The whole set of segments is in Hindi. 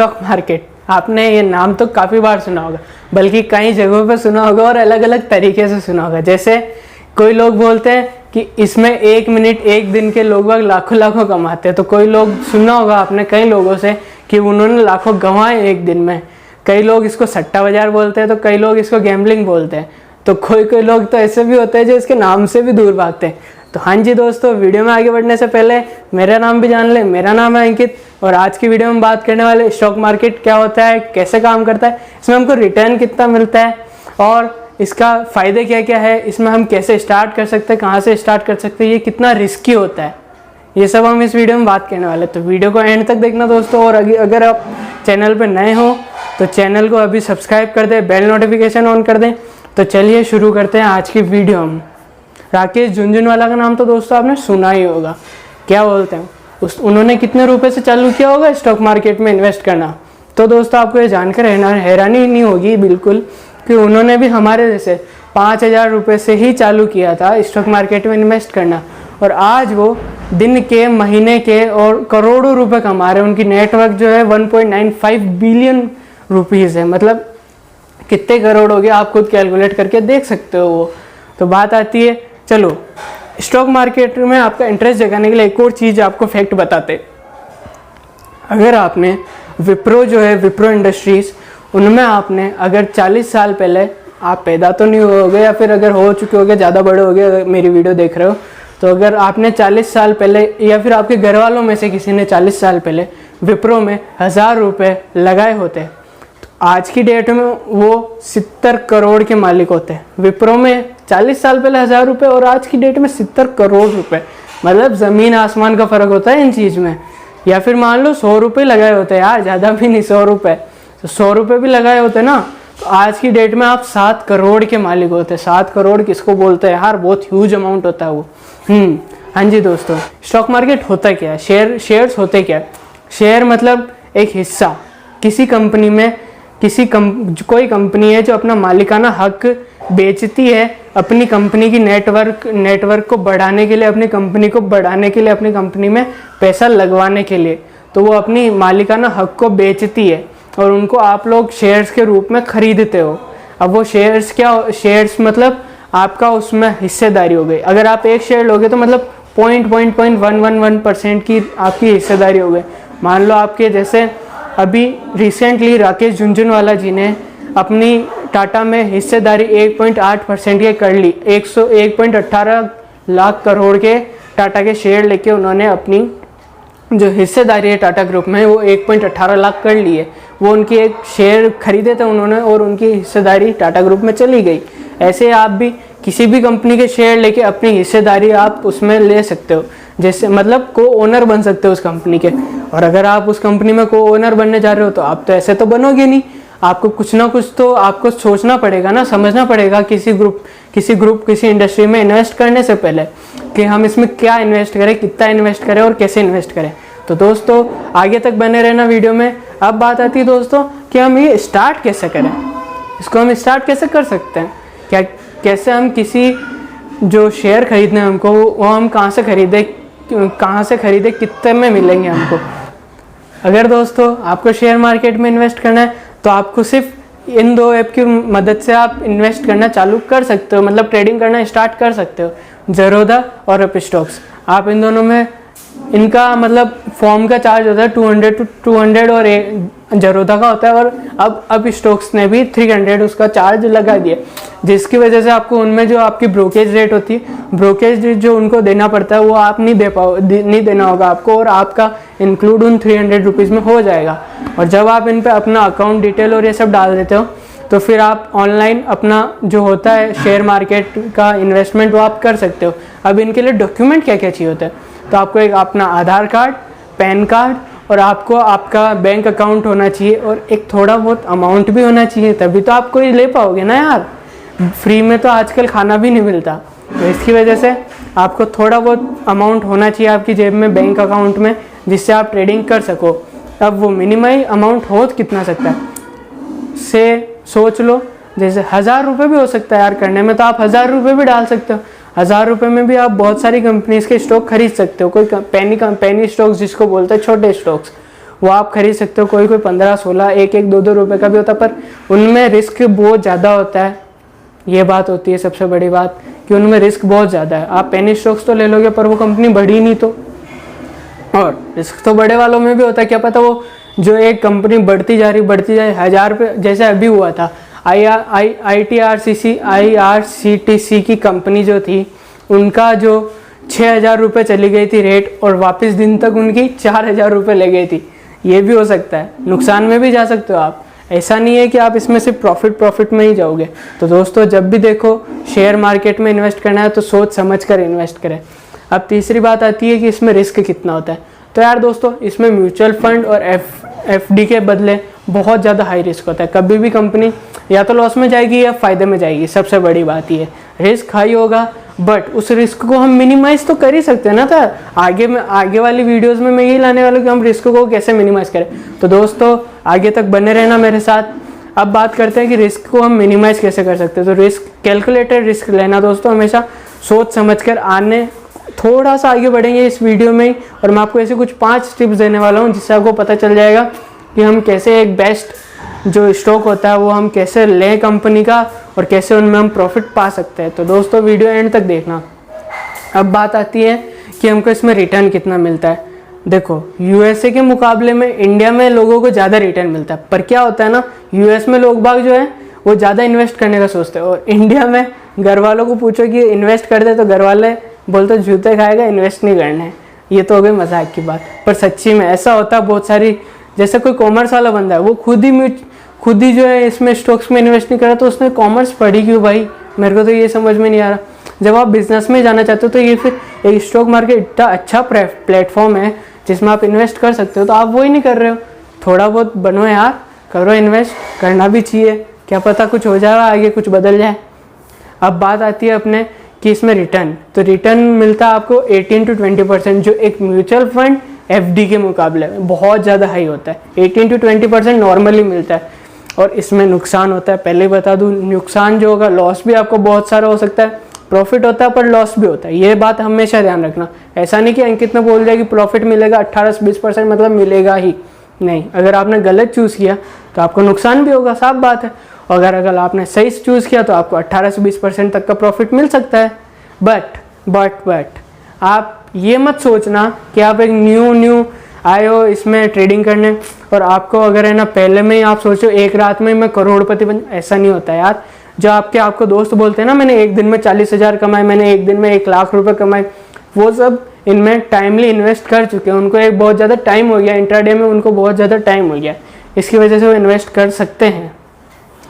स्टॉक मार्केट, आपने ये नाम तो काफ़ी बार सुना होगा, बल्कि कई जगहों पर सुना होगा और अलग अलग तरीके से सुना होगा। जैसे कोई लोग बोलते हैं कि इसमें 1 मिनट 1 दिन के लगभग लाखों लाखों कमाते हैं। तो कोई लोग सुना होगा आपने कई लोगों से कि उन्होंने लाखों गंवाए 1 दिन में। कई लोग इसको सट्टा बाजार बोलते हैं, तो कई लोग इसको गैम्बलिंग बोलते हैं। तो कोई लोग तो ऐसे भी होते हैं जो इसके नाम से भी दूर भागते हैं। तो हाँ जी दोस्तों, वीडियो में आगे बढ़ने से पहले मेरा नाम भी जान ले। मेरा नाम है अंकित और आज की वीडियो में बात करने वाले स्टॉक मार्केट क्या होता है, कैसे काम करता है, इसमें हमको रिटर्न कितना मिलता है और इसका फ़ायदे क्या क्या है, इसमें हम कैसे स्टार्ट कर सकते हैं, कहाँ से स्टार्ट कर सकते हैं, ये कितना रिस्की होता है, ये सब हम इस वीडियो में बात करने वाले हैं। तो वीडियो को एंड तक देखना दोस्तों। और अगर आप चैनल पर नए हो तो चैनल को अभी सब्सक्राइब कर दें, बेल नोटिफिकेशन ऑन कर दें। तो चलिए शुरू करते हैं आज की वीडियो हम। राकेश झुनझुनवाला का नाम तो दोस्तों आपने सुना ही होगा। क्या बोलते हैं उन्होंने कितने रुपए से चालू किया होगा स्टॉक मार्केट में इन्वेस्ट करना। तो दोस्तों आपको ये जानकर हैरानी नहीं होगी बिल्कुल कि उन्होंने भी हमारे जैसे 5,000 रुपये से ही चालू किया था स्टॉक मार्केट में इन्वेस्ट करना। और आज वो दिन के, महीने के और करोड़ों रुपए कमा रहे हैं। उनकी नेटवर्क जो है 1.95 बिलियन रुपीज़ है। मतलब कितने करोड़ हो गए आप खुद कैलकुलेट करके देख सकते हो वो। तो बात आती है, चलो स्टॉक मार्केट में आपका इंटरेस्ट जगाने के लिए एक और चीज़ आपको फैक्ट बताते। अगर आपने विप्रो जो है, विप्रो इंडस्ट्रीज़, उनमें आपने अगर 40 साल पहले, आप पैदा तो नहीं होगे या फिर अगर हो चुके होगे, ज़्यादा बड़े हो गए मेरी वीडियो देख रहे हो, तो अगर आपने 40 साल पहले या फिर आपके घर वालों में से किसी ने 40 साल पहले विप्रो में 1,000 रुपये लगाए होते, तो आज की डेट में वो 70 करोड़ के मालिक होते हैं। विप्रो में 40 साल पहले 1,000 रुपये और आज की डेट में 70 करोड़ रुपए। मतलब ज़मीन आसमान का फ़र्क होता है इन चीज़ में। या फिर मान लो 100 रुपये लगाए होते हैं यार, ज़्यादा भी नहीं, 100 रुपये, तो 100 रुपये भी लगाए होते ना, तो आज की डेट में आप 7 करोड़ के मालिक होते हैं। 7 करोड़ किसको बोलते हैं यार, बहुत ह्यूज अमाउंट होता है वो। हाँ जी दोस्तों, स्टॉक मार्केट होता क्या है, शेयर्स होते क्या है। शेयर मतलब एक हिस्सा किसी कंपनी में, कोई कंपनी है जो अपना मालिकाना हक बेचती है अपनी कंपनी की नेटवर्क को बढ़ाने के लिए, अपनी कंपनी को बढ़ाने के लिए, अपनी कंपनी में पैसा लगवाने के लिए। तो वो अपनी मालिकाना हक को बेचती है और उनको आप लोग शेयर्स के रूप में खरीदते हो। अब वो शेयर्स मतलब आपका उसमें हिस्सेदारी हो गई। अगर आप एक शेयर लोगे तो मतलब 0.111% की आपकी हिस्सेदारी हो गई। मान लो आपके जैसे अभी रिसेंटली राकेश झुनझुनवाला जी ने अपनी टाटा में हिस्सेदारी 1.8% के कर ली। 1.18 लाख करोड़ के टाटा के शेयर लेके उन्होंने अपनी जो हिस्सेदारी है टाटा ग्रुप में वो 1.18 लाख कर ली है। वो उनकी एक शेयर खरीदे थे उन्होंने और उनकी हिस्सेदारी टाटा ग्रुप में चली गई। ऐसे आप भी किसी भी कंपनी के शेयर लेके अपनी हिस्सेदारी आप उसमें ले सकते हो, जैसे मतलब को ओनर बन सकते हो उस कंपनी के। और अगर आप उस कंपनी में को ओनर बनने जा रहे हो तो आप तो ऐसे तो बनोगे नहीं, आपको कुछ ना कुछ तो आपको सोचना पड़ेगा ना, समझना पड़ेगा किसी इंडस्ट्री में इन्वेस्ट करने से पहले कि हम इसमें क्या इन्वेस्ट करें, कितना इन्वेस्ट करें और कैसे इन्वेस्ट करें। तो दोस्तों आगे तक बने रहना वीडियो में। अब बात आती है दोस्तों कि हम ये स्टार्ट कैसे करें, इसको हम स्टार्ट कैसे कर सकते हैं, कैसे हम किसी जो शेयर खरीदने हमको वो हम कहाँ से खरीदे, कितने में मिलेंगे हमको। अगर दोस्तों आपको शेयर मार्केट में इन्वेस्ट करना है तो आपको सिर्फ इन 2 ऐप की मदद से आप इन्वेस्ट करना चालू कर सकते हो, मतलब ट्रेडिंग करना स्टार्ट कर सकते हो। ज़ेरोधा और अपस्टॉक्स, आप इन दोनों में, इनका मतलब फॉर्म का चार्ज होता है 200 और ज़ेरोधा का होता है। और अब अपस्टॉक्स ने भी 300 उसका चार्ज लगा दिया, जिसकी वजह से आपको उनमें जो आपकी ब्रोकेज रेट होती है, ब्रोकेज रेट जो उनको देना पड़ता है वो आप नहीं देना होगा आपको, और आपका इंक्लूड उन 300 रुपीज़ में हो जाएगा। और जब आप इन पे अपना अकाउंट डिटेल और ये सब डाल देते हो तो फिर आप ऑनलाइन अपना जो होता है शेयर मार्केट का इन्वेस्टमेंट वो आप कर सकते हो। अब इनके लिए डॉक्यूमेंट क्या क्या चाहिए होता है, तो आपको एक अपना आधार कार्ड, पैन कार्ड और आपको आपका बैंक अकाउंट होना चाहिए और एक थोड़ा बहुत अमाउंट भी होना चाहिए, तभी तो आप कोई ले पाओगे ना यार। फ्री में तो आजकल खाना भी नहीं मिलता, तो इसकी वजह से आपको थोड़ा बहुत अमाउंट होना चाहिए आपकी जेब में, बैंक अकाउंट में, जिससे आप ट्रेडिंग कर सको। अब वो मिनिमम अमाउंट हो कितना सकता है से सोच लो, जैसे 1,000 रुपये भी हो सकता है यार करने में, तो आप 1,000 रुपये भी डाल सकते हो। 1,000 रुपये में भी आप बहुत सारी कंपनीज के स्टॉक खरीद सकते हो। कोई पेनी स्टॉक्स जिसको बोलते हैं, छोटे स्टॉक्स, वो आप खरीद सकते हो। कोई 15, 16, 1, 2 रुपए का भी होता है, पर उनमें रिस्क बहुत ज़्यादा होता है। ये बात होती है सबसे बड़ी बात कि उनमें रिस्क बहुत ज़्यादा है। आप पेनी स्टॉक्स तो ले लोगे पर वो कंपनी बढ़ी नहीं तो, और रिस्क तो बड़े वालों में भी होता है। क्या पता वो जो एक कंपनी बढ़ती जा रही 1000 पे, जैसे अभी हुआ था IRCTC की कंपनी जो थी, उनका जो 6000 रुपये चली गई थी रेट, और वापस दिन तक उनकी 4000 रुपये ले गई थी। ये भी हो सकता है, नुकसान में भी जा सकते हो आप। ऐसा नहीं है कि आप इसमें सिर्फ प्रॉफिट में ही जाओगे। तो दोस्तों, जब भी देखो शेयर मार्केट में इन्वेस्ट करना है तो सोच समझ कर इन्वेस्ट करें। अब तीसरी बात आती है कि इसमें रिस्क कितना होता है। तो यार दोस्तों, इसमें म्यूचुअल फंड और FD के बदले बहुत ज़्यादा हाई रिस्क होता है। कभी भी कंपनी या तो लॉस में जाएगी या फ़ायदे में जाएगी। सबसे बड़ी बात ये, रिस्क हाई होगा, बट उस रिस्क को हम मिनिमाइज़ तो कर ही सकते हैं ना। तो आगे वाली वीडियोस में मैं यही लाने वाला हूँ कि हम रिस्क को कैसे मिनिमाइज़ करें। तो दोस्तों, आगे तक बने रहना मेरे साथ। अब बात करते हैं कि रिस्क को हम मिनिमाइज़ कैसे कर सकते हैं। तो रिस्क, कैलकुलेटेड रिस्क लेना दोस्तों, हमेशा सोच समझ कर। आने थोड़ा सा आगे बढ़ेंगे इस वीडियो में ही, और मैं आपको ऐसे कुछ 5 टिप्स देने वाला हूँ जिससे आपको पता चल जाएगा कि हम कैसे एक बेस्ट जो स्टॉक होता है वो हम कैसे लें कंपनी का, और कैसे उनमें हम प्रॉफिट पा सकते हैं। तो दोस्तों, वीडियो एंड तक देखना। अब बात आती है कि हमको इसमें रिटर्न कितना मिलता है। देखो, USA के मुकाबले में इंडिया में लोगों को ज़्यादा रिटर्न मिलता है, पर क्या होता है ना, US में लोग बाग जो है वो ज़्यादा इन्वेस्ट करने का सोचते हैं, और इंडिया में घर वालों को पूछो कि इन्वेस्ट कर दे तो घर वाले बोलते जूते खाएगा, इन्वेस्ट नहीं करना है। ये तो हो गई मजाक की बात, पर सच्ची में ऐसा होता है। बहुत सारी, जैसे कोई कॉमर्स वाला बंदा है, वो खुद ही जो है इसमें स्टॉक्स में इन्वेस्ट नहीं करा, तो उसने कॉमर्स पढ़ी क्यों भाई? मेरे को तो ये समझ में नहीं आ रहा। जब आप बिजनेस में जाना चाहते हो तो ये फिर एक स्टॉक मार्केट इतना अच्छा प्लेटफॉर्म है जिसमें आप इन्वेस्ट कर सकते हो, तो आप वो ही नहीं कर रहे हो। थोड़ा बहुत बनो यार, करो इन्वेस्ट, करना भी चाहिए। क्या पता कुछ हो जाएगा आगे, कुछ बदल जाए। अब बात आती है अपने कि इसमें रिटर्न, तो रिटर्न मिलता है आपको 18 to 20%, जो एक म्यूचुअल फंड FD के मुकाबले में बहुत ज़्यादा हाई होता है। 18 to 20% नॉर्मली मिलता है। और इसमें नुकसान होता है, पहले बता दूं, नुकसान जो होगा, लॉस भी आपको बहुत सारा हो सकता है। प्रॉफिट होता है पर लॉस भी होता है, ये बात हमेशा ध्यान रखना। ऐसा नहीं कि अंकित ने बोल दिया कि प्रॉफिट मिलेगा 18 से 20%, मतलब मिलेगा ही नहीं। अगर आपने गलत चूज़ किया तो आपको नुकसान भी होगा, साफ बात है। और अगर आपने सही चूज़ किया तो आपको 18 से 20% तक का प्रॉफिट मिल सकता है। बट आप ये मत सोचना कि आप एक न्यू आए हो इसमें ट्रेडिंग करने, और आपको अगर है ना पहले में ही आप सोचो एक रात में मैं करोड़पति बन, ऐसा नहीं होता यार। जो आपको दोस्त बोलते हैं ना, मैंने एक दिन में 40,000 कमाए, मैंने एक दिन में 1 लाख रुपए कमाए, वो सब इनमें टाइमली इन्वेस्ट कर चुके हैं। उनको एक बहुत ज़्यादा टाइम हो गया, इंट्राडे में उनको बहुत ज़्यादा टाइम हो गया, इसकी वजह से वो इन्वेस्ट कर सकते हैं,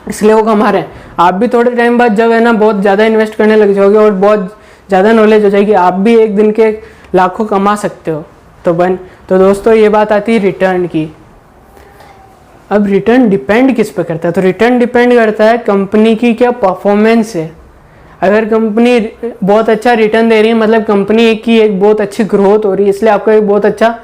इसलिए वो कमा रहे हैं। आप भी थोड़े टाइम बाद जब है ना बहुत ज़्यादा इन्वेस्ट करने लग जाओगे और बहुत ज़्यादा नॉलेज हो जाएगी, आप भी एक दिन के लाखों कमा सकते हो। तो दोस्तों, ये बात आती है रिटर्न की। अब रिटर्न डिपेंड किस पे करता है? तो रिटर्न डिपेंड करता है कंपनी की क्या परफॉर्मेंस है। अगर कंपनी बहुत अच्छा रिटर्न दे रही है, मतलब कंपनी की एक बहुत अच्छी ग्रोथ हो रही है, इसलिए आपको एक बहुत अच्छा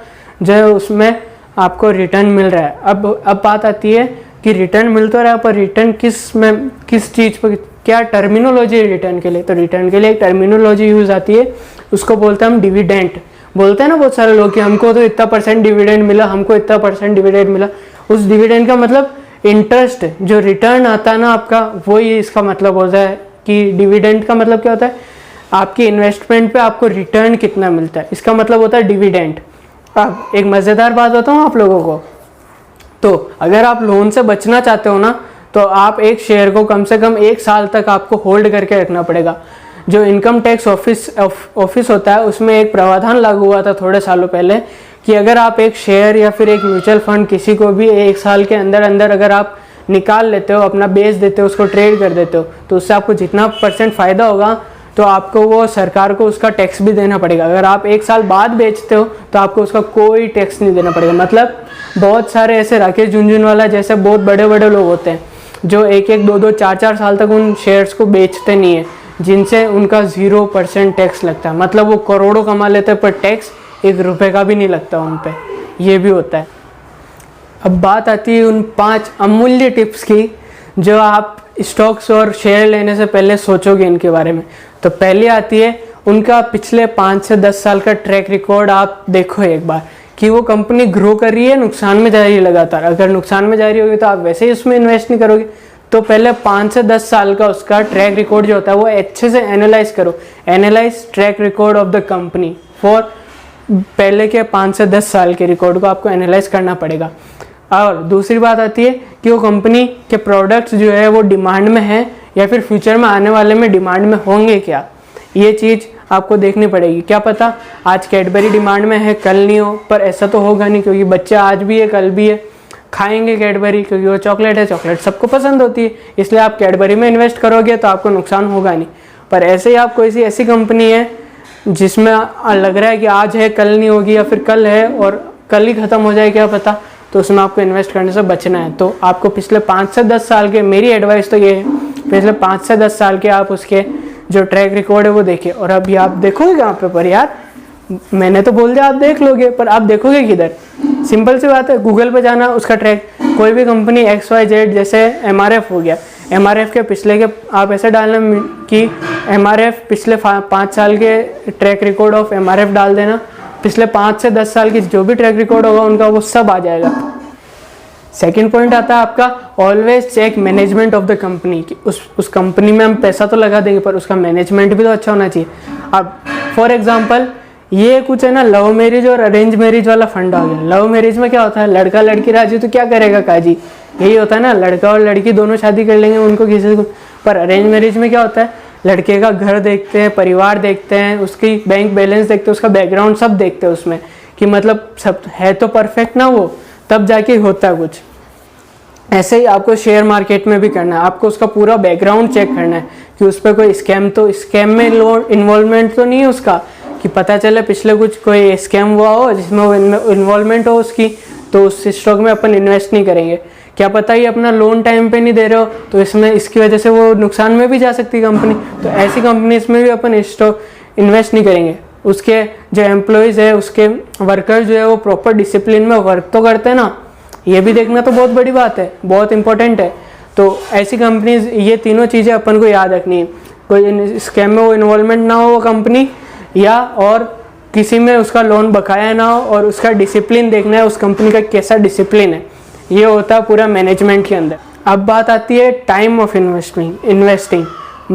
जो है उसमें आपको रिटर्न मिल रहा है। अब बात आती है कि रिटर्न मिल तो रहा है, पर रिटर्न किस चीज़ पर, क्या टर्मिनोलॉजी है रिटर्न के लिए? तो रिटर्न के लिए एक टर्मिनोलॉजी यूज आती है, उसको बोलते हैं हम डिविडेंड। बोलते हैं ना बहुत सारे लोग कि हमको तो इतना % डिविडेंड मिला, हमको इतना % डिविडेंड मिला। उस डिविडेंड का मतलब इंटरेस्ट, जो रिटर्न आता है ना आपका, वो ही इसका मतलब होता है कि डिविडेंड का मतलब क्या होता है? आपकी इन्वेस्टमेंट पे आपको रिटर्न कितना मिलता है, इसका मतलब होता है डिविडेंड। अब एक मज़ेदार बात बताऊँ आप लोगों को, तो अगर आप लोन से बचना चाहते हो ना, तो आप एक शेयर को कम से कम 1 साल तक आपको होल्ड करके रखना पड़ेगा। जो इनकम टैक्स ऑफिस होता है, उसमें एक प्रावधान लागू हुआ था थोड़े सालों पहले कि अगर आप एक शेयर या फिर एक म्यूचुअल फंड किसी को भी 1 साल के अंदर अगर आप निकाल लेते हो, अपना बेच देते हो, उसको ट्रेड कर देते हो, तो उससे आपको जितना % फ़ायदा होगा, तो आपको वो सरकार को उसका टैक्स भी देना पड़ेगा। अगर आप 1 साल बाद बेचते हो तो आपको उसका कोई टैक्स नहीं देना पड़ेगा। मतलब बहुत सारे ऐसे राकेश झुनझुनवाला जैसे बहुत बड़े लोग होते हैं जो 1-1, 2-2, 4-4 साल तक उन शेयर्स को बेचते नहीं है, जिनसे उनका 0% टैक्स लगता है। मतलब वो करोड़ों कमा लेते हैं पर टैक्स 1 रुपये का भी नहीं लगता उन पे, ये भी होता है। अब बात आती है उन 5 अमूल्य टिप्स की जो आप स्टॉक्स और शेयर लेने से पहले सोचोगे इनके बारे में। तो पहली आती है उनका पिछले 5 से 10 साल का ट्रैक रिकॉर्ड आप देखो एक बार कि वो कंपनी ग्रो कर रही है, नुकसान में जा रही है लगातार। अगर नुकसान में जा रही होगी तो आप वैसे ही उसमें इन्वेस्ट नहीं करोगे। तो पहले 5 से 10 साल का उसका ट्रैक रिकॉर्ड जो होता है वो अच्छे से एनालाइज करो। Analyse track record of the company for पहले के 5 से 10 साल के रिकॉर्ड को आपको एनालाइज करना पड़ेगा। और दूसरी बात आती है कि वो कंपनी के प्रोडक्ट्स जो है वो डिमांड में है या फिर फ्यूचर में आने वाले में डिमांड में होंगे क्या, ये चीज़ आपको देखनी पड़ेगी। क्या पता आज कैडबरी डिमांड में है, कल नहीं हो, पर ऐसा तो होगा नहीं, क्योंकि बच्चे आज भी है कल भी है खाएंगे कैडबरी, क्योंकि वो चॉकलेट है, चॉकलेट सबको पसंद होती है। इसलिए आप कैडबरी में इन्वेस्ट करोगे तो आपको नुकसान होगा नहीं। पर ऐसे ही आप कोई सी ऐसी कंपनी है जिसमें लग रहा है कि आज है कल नहीं होगी, या फिर कल है और कल ही ख़त्म हो जाए क्या पता, तो उसमें आपको इन्वेस्ट करने से बचना है। तो आपको पिछले 5 से 10 साल के, मेरी एडवाइस तो ये है, पिछले 5 से 10 साल के आप उसके जो ट्रैक रिकॉर्ड है वो देखिए। और अभी आप देखोगे कहाँ पे, पर यार मैंने तो बोल दिया आप देख लोगे, पर आप देखोगे किधर? सिंपल सी बात है, गूगल पे जाना, उसका ट्रैक, कोई भी कंपनी XYZ, जैसे MRF हो गया, MRF के पिछले के आप ऐसे डालना कि MRF पिछले 5 साल के ट्रैक रिकॉर्ड ऑफ MRF डाल देना, पिछले 5 से 10 साल की जो भी ट्रैक रिकॉर्ड होगा उनका वो सब आ जाएगा। सेकंड पॉइंट आता है आपका always check management of the company, कि उस कंपनी में हम पैसा तो लगा देंगे पर उसका मैनेजमेंट भी तो अच्छा होना चाहिए। अब फॉर एग्जांपल ये कुछ है ना, लव मैरिज और अरेंज मैरिज वाला फंड आ गया। लव मैरिज में क्या होता है, लड़का लड़की राजी तो क्या करेगा काजी, यही होता है ना, लड़का और लड़की दोनों शादी कर लेंगे उनको किसी को। पर अरेंज मैरिज में क्या होता है, लड़के का घर देखते हैं, परिवार देखते हैं, उसकी बैंक बैलेंस देखते हैं, उसका बैकग्राउंड सब देखते हैं उसमें, कि मतलब सब है तो परफेक्ट ना वो, तब जाके होता है कुछ। ऐसे ही आपको शेयर मार्केट में भी करना है, आपको उसका पूरा बैकग्राउंड चेक करना है कि उस पर कोई स्कैम में इन्वॉल्वमेंट तो नहीं है उसका, कि पता चले पिछले कुछ कोई स्कैम हुआ हो जिसमें वो इन्वॉल्वमेंट हो उसकी, तो उस स्टॉक में अपन इन्वेस्ट नहीं करेंगे। क्या पता ही अपना लोन टाइम पे नहीं दे रहे हो तो इसमें इसकी वजह से वो नुकसान में भी जा सकती है कंपनी, तो ऐसी कंपनीज में भी अपन स्टॉक इन्वेस्ट नहीं करेंगे। उसके जो एम्प्लॉयज़ है, उसके वर्कर जो है वो प्रॉपर डिसिप्लिन में वर्क तो करते हैं ना, ये भी देखना तो बहुत बड़ी बात है, बहुत इंपॉर्टेंट है। तो ऐसी कंपनीज, ये तीनों चीज़ें अपन को याद रखनी है, कोई स्कैम में वो इन्वॉल्वमेंट ना हो वो कंपनी, या और किसी में उसका लोन बकाया ना हो, और उसका डिसिप्लिन देखना है उस कंपनी का कैसा डिसिप्लिन है, ये होता है पूरा मैनेजमेंट के अंदर। अब बात आती है टाइम ऑफ इन्वेस्टिंग।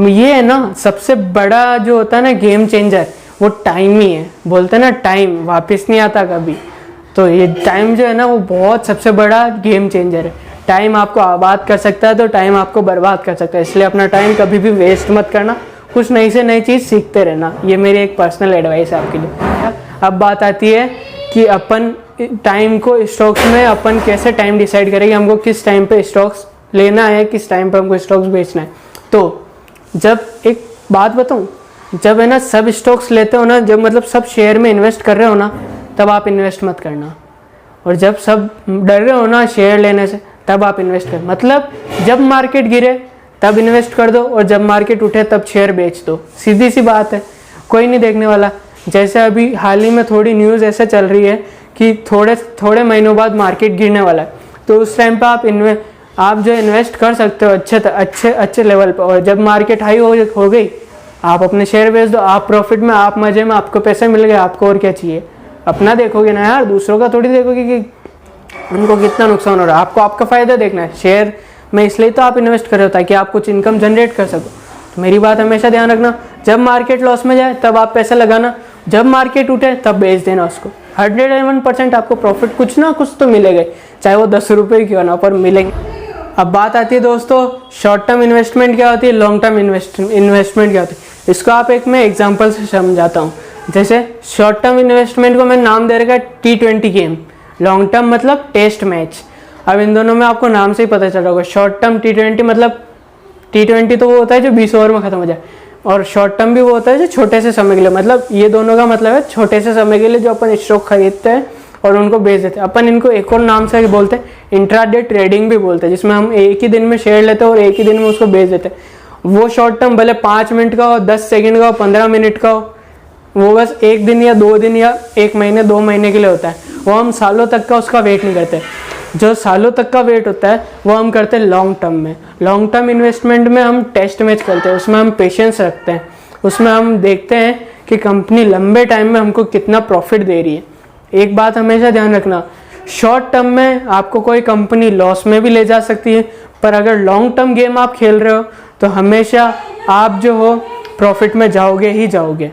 ये है ना सबसे बड़ा जो होता है ना गेम चेंजर, वो टाइम ही है। बोलते हैं ना टाइम वापस नहीं आता कभी, तो ये टाइम जो है ना वो बहुत सबसे बड़ा गेम चेंजर है। टाइम आपको आबाद कर सकता है तो टाइम आपको बर्बाद कर सकता है, इसलिए अपना टाइम कभी भी वेस्ट मत करना, कुछ नई से नई चीज़ सीखते रहना। ये मेरी एक पर्सनल एडवाइस है आपके लिए। अब बात आती है कि अपन टाइम को स्टॉक्स में अपन कैसे टाइम डिसाइड करेंगे, हमको किस टाइम पे स्टॉक्स लेना है, किस टाइम पे हमको स्टॉक्स बेचना है। तो जब एक बात बताऊं, जब है ना सब स्टॉक्स लेते हो ना, जब मतलब सब शेयर में इन्वेस्ट कर रहे हो ना, तब आप इन्वेस्ट मत करना। और जब सब डर रहे हो ना शेयर लेने से, तब आप इन्वेस्ट कर, मतलब जब मार्केट गिरे तब इन्वेस्ट कर दो, और जब मार्केट उठे तब शेयर बेच दो। सीधी सी बात है, कोई नहीं देखने वाला। जैसे अभी हाल ही में थोड़ी न्यूज़ ऐसे चल रही है कि थोड़े महीनों बाद मार्केट गिरने वाला है, तो उस टाइम पे आप जो इन्वेस्ट कर सकते हो अच्छे लेवल पर, और जब मार्केट हाई हो गई आप अपने शेयर बेच दो, आप प्रॉफिट में, आप मजे में, आपको पैसे मिल गए, आपको और क्या चाहिए। अपना देखोगे ना यार, दूसरों का थोड़ी देखोगे कि उनको कितना नुकसान हो रहा है। आपको आपका फ़ायदा देखना है। शेयर में इसलिए तो आप इन्वेस्ट कर रहे हो ताकि आप कुछ इनकम जनरेट कर सको। तो मेरी बात हमेशा ध्यान रखना, जब मार्केट लॉस में जाए तब आप पैसा लगाना, जब मार्केट उठे तब बेच देना उसको। 101% आपको प्रॉफिट कुछ ना कुछ तो मिलेगा, चाहे वो 10 रुपये क्यों ना, पर मिलेंगे। अब बात आती है दोस्तों, शॉर्ट टर्म इन्वेस्टमेंट क्या होती है, लॉन्ग टर्म इन्वेस्टमेंट क्या होती है। इसको आप एक मैं एग्जांपल से समझाता हूँ। जैसे शॉर्ट टर्म इन्वेस्टमेंट को मैंने नाम दे रखा है T20 गेम, लॉन्ग टर्म मतलब टेस्ट मैच। अब इन दोनों में आपको नाम से ही पता चल रहा होगा। शॉर्ट टर्म T20 मतलब T20 तो वो होता है जो 20 ओवर में ख़त्म हो जाए, और शॉर्ट टर्म भी वो होता है जो छोटे से समय के लिए, मतलब ये दोनों का मतलब है छोटे से समय के लिए जो अपन स्टॉक खरीदते हैं और उनको बेच देते हैं। अपन इनको एक और नाम से बोलते हैं इंट्राडे ट्रेडिंग भी बोलते हैं, जिसमें हम एक ही दिन में शेयर लेते हैं और एक ही दिन में उसको बेच देते हैं। वो शॉर्ट टर्म भले 5 मिनट का हो, 10 सेकंड का हो, 15 मिनट का हो, वो बस 1 दिन या 2 दिन या 1 महीने 2 महीने के लिए होता है। वो हम सालों तक का उसका वेट नहीं करते। जो सालों तक का वेट होता है वो हम करते हैं लॉन्ग टर्म में। लॉन्ग टर्म इन्वेस्टमेंट में हम टेस्ट मैच करते हैं, उसमें हम पेशेंस रखते हैं, उसमें हम देखते हैं कि कंपनी लंबे टाइम में हमको कितना प्रॉफिट दे रही है। एक बात हमेशा ध्यान रखना, शॉर्ट टर्म में आपको कोई कंपनी लॉस में भी ले जा सकती है, पर अगर लॉन्ग टर्म गेम आप खेल रहे हो तो हमेशा आप जो हो प्रॉफिट में जाओगे ही जाओगे।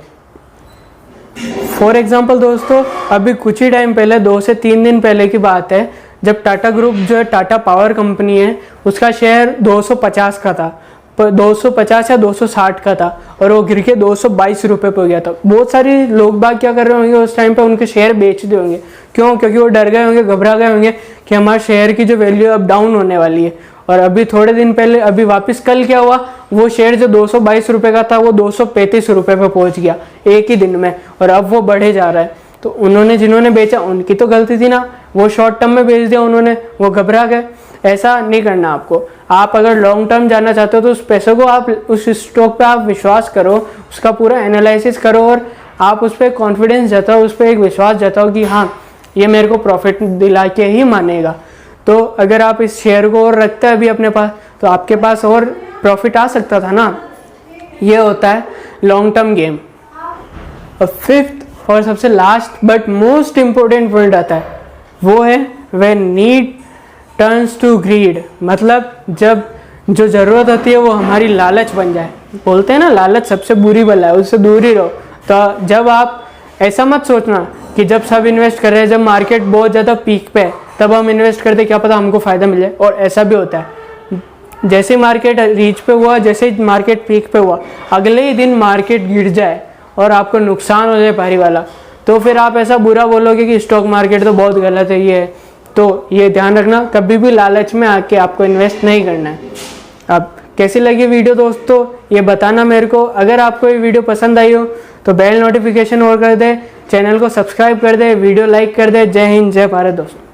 फॉर एग्जाम्पल दोस्तों, अभी कुछ ही टाइम पहले 2 से 3 दिन पहले की बात है, जब टाटा ग्रुप जो है टाटा पावर कंपनी है, उसका शेयर 250 का था, 250 या 260 का था, और वो गिर के 222 रुपये पे हो गया था। बहुत सारे लोग बाग क्या कर रहे होंगे उस टाइम पे, उनके शेयर बेच दिए होंगे। क्यों? क्योंकि वो डर गए होंगे, घबरा गए होंगे कि हमारे शेयर की जो वैल्यू अब डाउन होने वाली है। और अभी थोड़े दिन पहले, अभी वापस कल क्या हुआ, वो शेयर जो 222 रुपये का था वो 235 रुपये पे पहुंच गया एक ही दिन में, और अब वो बढ़े जा रहा है। तो उन्होंने, जिन्होंने बेचा उनकी तो गलती थी ना, वो शॉर्ट टर्म में बेच दिया उन्होंने, वो घबरा गए। ऐसा नहीं करना आपको। आप अगर लॉन्ग टर्म जाना चाहते हो तो उस पैसों को आप, उस स्टॉक पे आप विश्वास करो, उसका पूरा एनालिसिस करो, और आप उस पर कॉन्फिडेंस जताओ, उस पर एक विश्वास जताओ कि हाँ ये मेरे को प्रॉफिट दिला के ही मानेगा। तो अगर आप इस शेयर को और रखते हैं अभी अपने पास, तो आपके पास और प्रॉफिट आ सकता था ना। ये होता है लॉन्ग टर्म गेम। और फिफ्थ और सबसे last but most important point आता है, वो है when need turns to greed. मतलब जब जो ज़रूरत होती है वो हमारी लालच बन जाए। बोलते हैं ना, लालच सबसे बुरी बला है, उससे दूर ही रहो। तो जब आप, ऐसा मत सोचना कि जब सब इन्वेस्ट कर रहे हैं, जब मार्केट बहुत ज़्यादा पीक पे है तब हम इन्वेस्ट करते, क्या पता हमको फ़ायदा मिल जाए। और ऐसा भी होता है, जैसे मार्केट रीच पे हुआ, जैसे मार्केट पीक पे हुआ, अगले ही दिन मार्केट गिर जाए और आपको नुकसान हो जाए भारी वाला, तो फिर आप ऐसा बुरा बोलोगे कि स्टॉक मार्केट तो बहुत गलत है ये। तो ये ध्यान रखना, कभी भी लालच में आके आपको इन्वेस्ट नहीं करना है। अब कैसी लगी वीडियो दोस्तों, ये बताना मेरे को। अगर आपको ये वीडियो पसंद आई हो तो बेल नोटिफिकेशन ऑन कर दे, चैनल को सब्सक्राइब कर दे, वीडियो लाइक कर दे। जय हिंद, जय भारत दोस्तों।